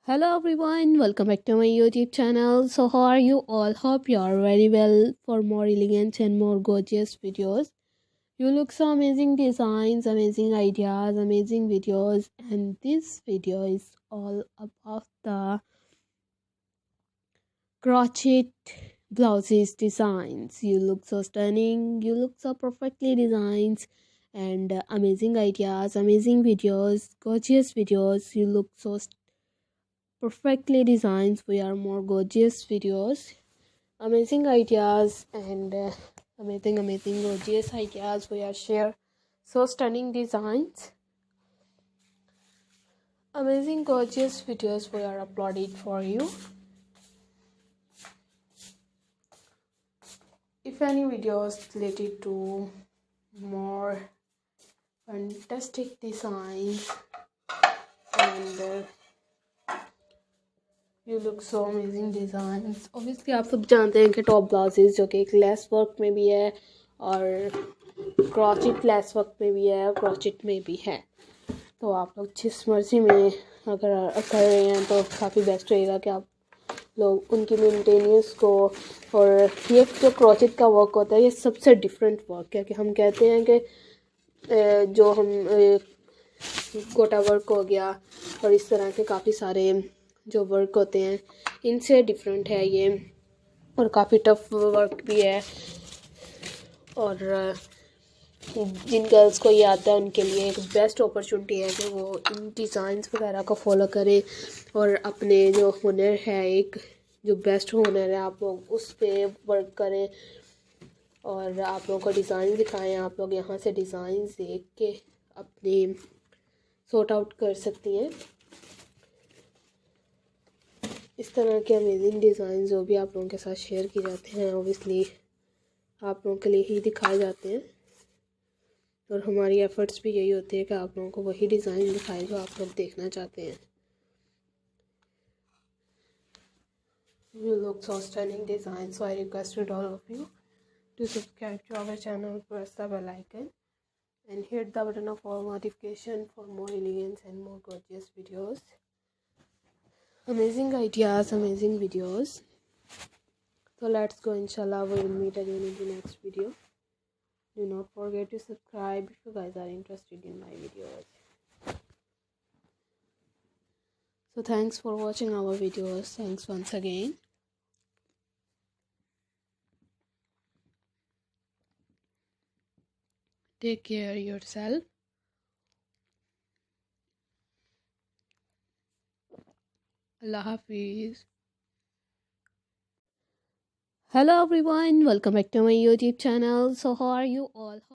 Hello everyone, welcome back to my YouTube channel. So how are you all? Hope you are very well. For more elegant and more gorgeous videos, you look so amazing designs, amazing ideas, amazing videos, and this video is all about the crochet blouses designs. You look so stunning, you look so perfectly designed, and amazing ideas, amazing videos, gorgeous videos. You look so perfectly designed. We are more gorgeous videos, amazing ideas, and amazing gorgeous ideas. We are share so stunning designs, amazing gorgeous videos we are uploaded for you. If any videos related to more fantastic designs and you look so amazing designs. Obviously आप सब जानते हैं कि top blouses जो कि एक lace work में भी है और क्रॉचेट लेस वर्क में भी है और क्रॉचेट में भी है। तो आप लोग जिस मर्ज़ी में अगर कर रहे हैं तो काफ़ी बेस्ट रहेगा कि आप लोग उनकी मेंटेनेंस को। और ये जो क्रॉचेट का वर्क होता है ये सबसे डिफरेंट वर्क है कि हम कहते हैं कि जो हम गोटा वर्क हो गया और इस तरह के काफ़ी सारे जो वर्क होते हैं इनसे डिफरेंट है ये, और काफ़ी टफ वर्क भी है। और जिन गर्ल्स को ये आता है उनके लिए एक बेस्ट अपॉर्चुनिटी है कि वो इन डिज़ाइंस वगैरह को फॉलो करें और अपने जो हुनर है, एक जो बेस्ट हुनर है, आप लोग उस पर वर्क करें और आप लोगों को डिज़ाइन दिखाएं। आप लोग यहाँ से डिज़ाइन देख के अपने सॉर्ट आउट कर सकती हैं। इस तरह के अमेजिंग डिज़ाइन जो भी आप लोगों के साथ शेयर किए जाते हैं ऑब्वियसली आप लोगों के लिए ही दिखाए जाते हैं, और हमारी एफ़र्ट्स भी यही होती है कि आप लोगों को वही डिज़ाइन दिखाए जो आप लोग देखना चाहते हैं। You look so stunning design, so I requested all of you to subscribe to our channel, press the bell icon and hit the button of all notification for more elegant and more gorgeous videos, amazing ideas, amazing videos. So let's go, inshallah we will meet again in the next video. Do not forget to subscribe if you guys are interested in my videos. So thanks for watching our videos. Thanks once again. Take care yourself. Allah Hafiz. Hello everyone, welcome back to my YouTube channel. So how are you all?